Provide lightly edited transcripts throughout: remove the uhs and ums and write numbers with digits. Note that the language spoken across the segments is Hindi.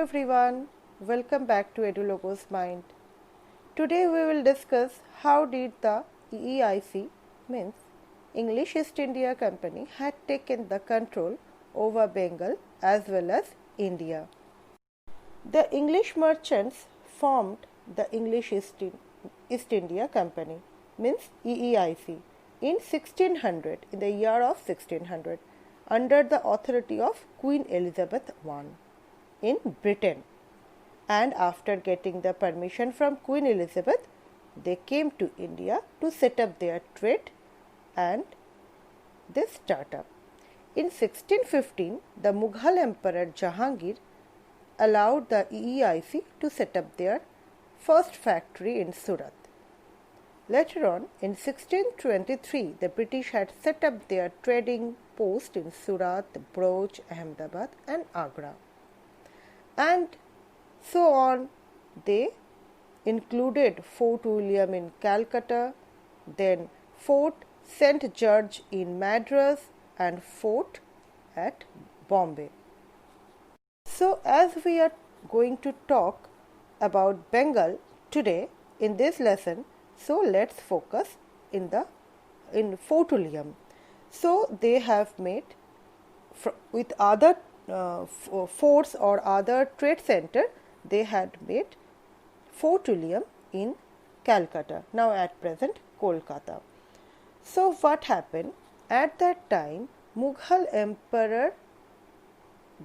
everyone, welcome back to EduLogo's Mind. Today we will discuss how did the EEIC, means English East India Company, had taken the control over Bengal as well as India. The English merchants formed the English East India Company, means EEIC, in 1600, in the year of 1600, under the authority of Queen Elizabeth I in Britain. And after getting the permission from Queen Elizabeth, they came to India to set up their trade and they start up. In 1615, the Mughal Emperor Jahangir allowed the EEIC to set up their first factory in Surat. Later on, in 1623, the British had set up their trading post in Surat, Bhuj, Ahmedabad and Agra. And so on, they included Fort William in Calcutta, then Fort St. George in Madras and Fort at Bombay. So as we are going to talk about Bengal today in this lesson, so let's focus in Fort William. So they have made with other forts or other trade center, they had made Fort William in Calcutta, now at present Kolkata. So what happened? At that time, Mughal Emperor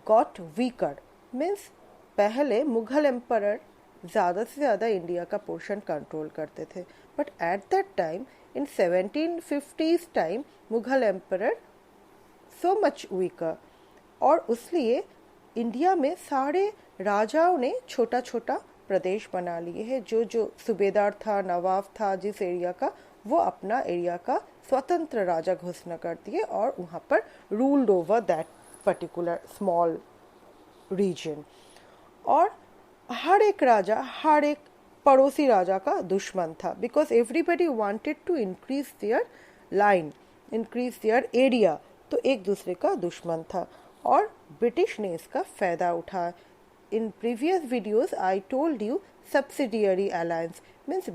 got weaker. Means पहले मुगल एम्परर ज़्यादा से ज़्यादा इंडिया का पोर्शन कंट्रोल करते थे, but at that time in 1750s time Mughal emperor so much weaker, और उसलिए इंडिया में सारे राजाओं ने छोटा छोटा प्रदेश बना लिए हैं. जो सूबेदार था, नवाब था जिस एरिया का, वो अपना एरिया का स्वतंत्र राजा घोषणा कर दिए और वहाँ पर ruled over that particular small region. और हर एक राजा हर एक पड़ोसी राजा का दुश्मन था, because everybody wanted to increase their line, increase their area, तो एक दूसरे का दुश्मन था और ब्रिटिश ने इसका फ़ायदा उठाया. In previous videos I told you subsidiary alliance means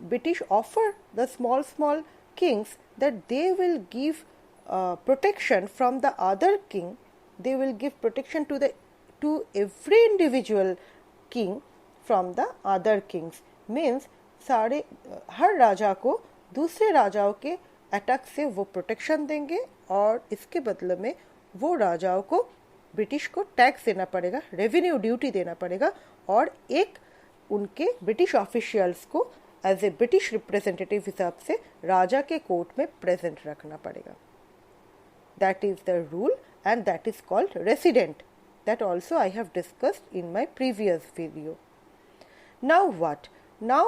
British offer the small kings that they will give protection from the other king. They will give protection to every individual king from the other kings. Means सारे हर राजा को दूसरे राजाओं के अटैक से वो प्रोटेक्शन देंगे और इसके बदले में वो राजाओं को ब्रिटिश को टैक्स देना पड़ेगा, रेवेन्यू ड्यूटी देना पड़ेगा, और एक उनके ब्रिटिश ऑफिशियल्स को एज ए ब्रिटिश रिप्रेजेंटेटिव हिसाब से राजा के कोर्ट में प्रेजेंट रखना पड़ेगा. That is the rule and that is called resident. That also I have discussed in my previous video. Now what? Now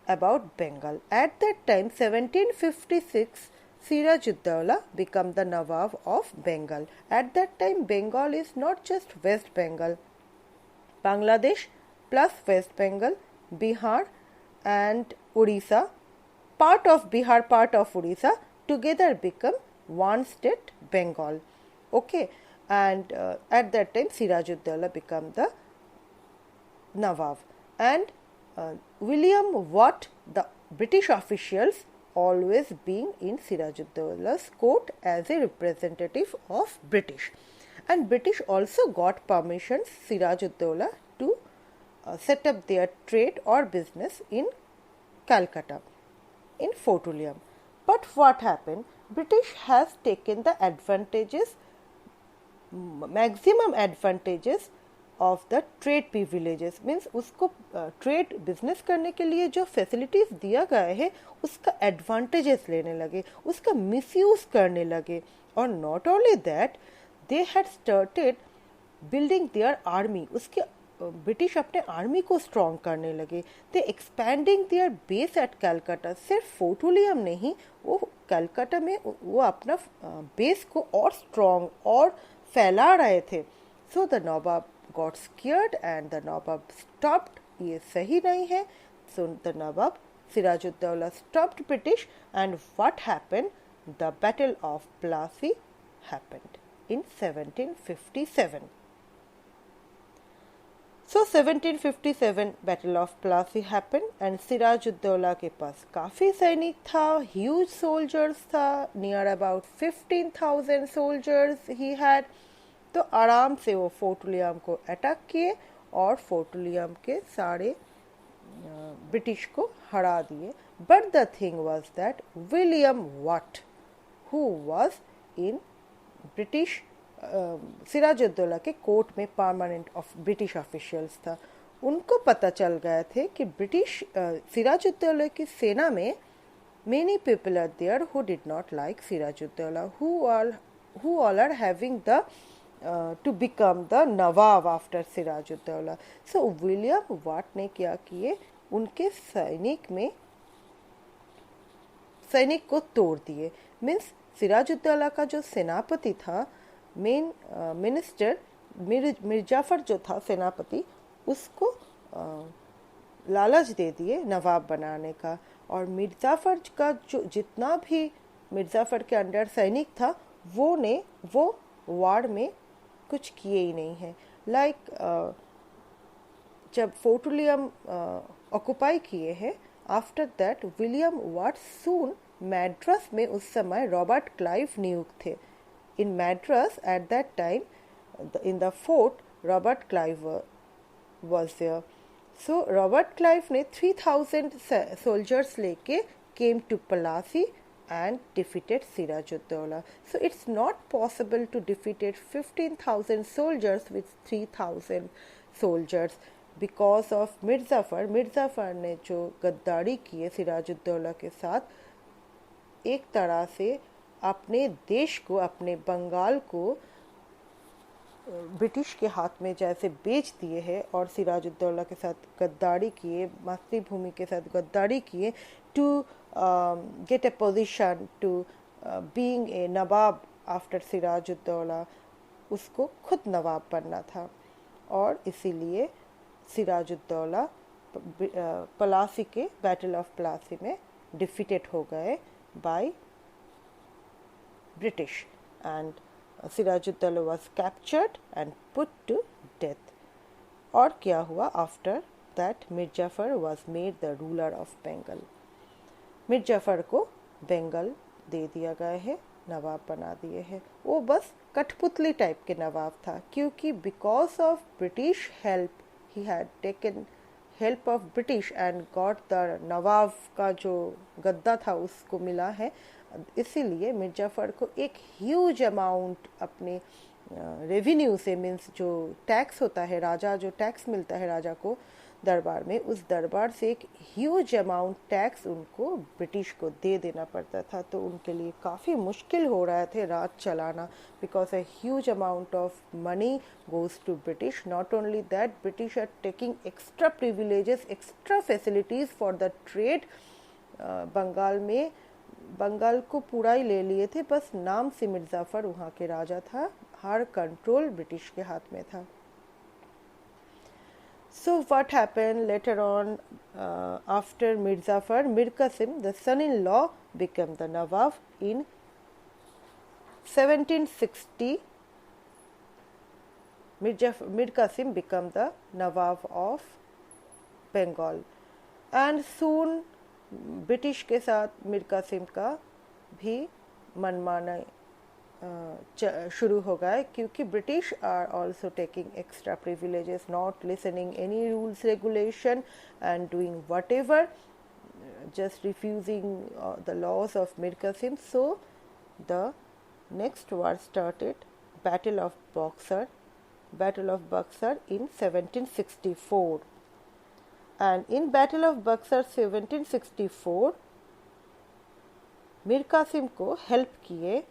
about Bengal. At that time 1756, Siraj-ud-Dawla became the Nawab of Bengal. At that time Bengal is not just West Bengal. Bangladesh plus West Bengal, Bihar and Orissa, part of Bihar, part of Orissa together become one state Bengal. Okay, and at that time Siraj-ud-Dawla became the Nawab, and William Watt, the British officials always being in Siraj-ud-Dawla's court as a representative of British, and British also got permission Siraj-ud-Dawla to set up their trade or business in Calcutta, in Fort William. But what happened? British has taken the maximum advantages of the trade privileges. Means उसको ट्रेड बिजनेस करने के लिए जो फैसिलिटीज दिया गया है उसका एडवांटेजेस लेने लगे, उसका मिसयूज करने लगे. और not only that, they had started building their army. उसके ब्रिटिश अपने आर्मी को स्ट्रॉन्ग करने लगे. They expanding their base at Calcutta. सिर्फ फोर्ट विलियम नहीं, वो कैलकाटा में वो अपना बेस को और स्ट्रॉन्ग और फैला रहे थे. So the nawab got scared and the nawab stopped. ये सही नहीं है. So the nawab Siraj-ud-Dawla stopped British, and what happened? The Battle of Plassey happened in 1757. So 1757 Battle of Plassey happened and Sirajuddaulah के पास काफ़ी सैनिक था, huge soldiers था, near about 15,000 soldiers he had. तो आराम से वो फोर्ट विलियम को अटैक किए और फोर्ट विलियम के सारे ब्रिटिश को हरा दिए. But the thing was that William Watt who was in British Sirajuddaulah के कोर्ट में परमानेंट ऑफ ब्रिटिश ऑफिशियल्स था. उनको पता चल गए थे कि ब्रिटिश सिराजुद्दौला की सेना में many people are there who did not like Sirajuddaula, who all are having the to become the nawab after Sirajuddaula. So William Watt ने क्या किए, उनके सैनिक को तोड़ दिए. मीन्स सिराजुद्दौला का जो सेनापति था, मेन मिनिस्टर मिर्जाफर जो था सेनापति, उसको लालच दे दिए नवाब बनाने का. और मिर्जाफर का जो जितना भी मिर्जाफर के अंडर सैनिक था, वो वार में कुछ किए ही नहीं है. जब फोर्ट विलियम ऑक्युपाई किए हैं, after that William Watt soon Madras में उस समय रॉबर्ट क्लाइव नियुक्त थे. In Madras at that time in the fort Robert Clive was there. So Robert Clive ने 3,000 soldiers लेके came to Plassey and defeated Siraj-ud-Daulah. So it's not possible to defeat 15,000 soldiers with 3,000 soldiers because of Mir Jafar. Mir Jafar ने जो गद्दारी की है सिराजुद्दौला के साथ, एक तरह से अपने देश को, अपने बंगाल को ब्रिटिश के हाथ में जैसे बेच दिए हैं और सिराजुद्दौला के साथ गद्दारी किए, मातृभूमि के साथ गद्दारी किए to get a position to being a nawab after Sirajuddaulah. उसको खुद नवाब बनना था और इसीलिए सिराजुद्दौला प्लासी के बैटल ऑफ प्लासी में डिफीटेड हो गए by British and Sirajuddaulah was captured and put to death. और क्या हुआ after that, Mir Jafar was made the ruler of Bengal. Mir Jafar को बंगाल दे दिया गया है, नवाब बना दिए हैं. वो बस कठपुतली टाइप के नवाब था, क्योंकि because of British help he had taken help of British and got the nawab का जो गद्दा था उसको मिला है. इसीलिए मिर्जाफर को एक ह्यूज अमाउंट अपने रेवेन्यू से, मीन्स जो टैक्स होता है, राजा जो टैक्स मिलता है राजा को दरबार में, उस दरबार से एक ह्यूज अमाउंट टैक्स उनको ब्रिटिश को दे देना पड़ता था. तो उनके लिए काफ़ी मुश्किल हो रहा थे राज चलाना, because a huge amount of money goes to British. Not only that, British are taking extra privileges, extra facilities for the trade. Bengal को पूरा ही ले लिए थे, बस नाम से मिर्जाफर वहाँ के राजा था, हर कंट्रोल ब्रिटिश के हाथ में था. So what happened later on after Mirzafar, Mir Qasim, the son-in-law, became the Nawab in 1760. Mir Qasim became the Nawab of Bengal, and soon British के साथ मिर कासिम का भी मनमाना शुरू हो गया, क्योंकि British are also taking extra privileges, not listening any rules regulation and doing whatever, just refusing the laws of Mir Qasim. So the next war started, battle of Buxar in 1764. And in Battle of Buxar 1764, Mir Qasim को हेल्प किए.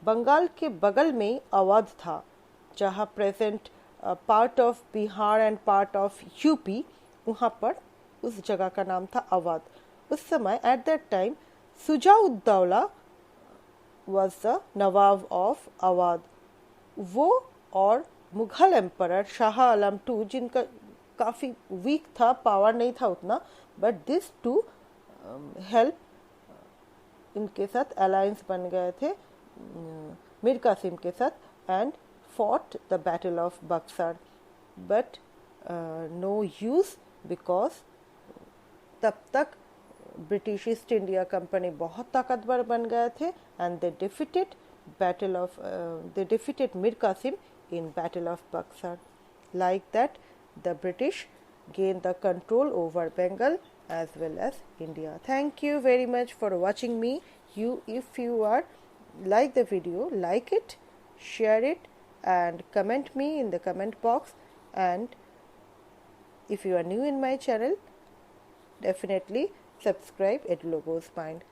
बंगाल के बगल में अवध था, जहाँ present part of Bihar and part of UP, वहाँ पर उस जगह का नाम था अवध. उस समय eight that time Shuja-ud-Daula was the Nawab of Awadh. वो और मुगल एम्परर शाह आलम II, जिनका काफ़ी वीक था, पावर नहीं था उतना, बट दिस टू हेल्प, इनके साथ अलायंस बन गए थे मीर कासिम के साथ, and fought the battle of Buxar. But no use, because तब तक ब्रिटिश ईस्ट इंडिया कंपनी बहुत ताकतवर बन गए थे and they defeated Mir Qasim in battle of Buxar. Like that, the British gained the control over Bengal as well as India. Thank you very much for watching me. If you are like the video, like it, share it, and comment me in the comment box. And if you are new in my channel, definitely subscribe EduLogos Mind.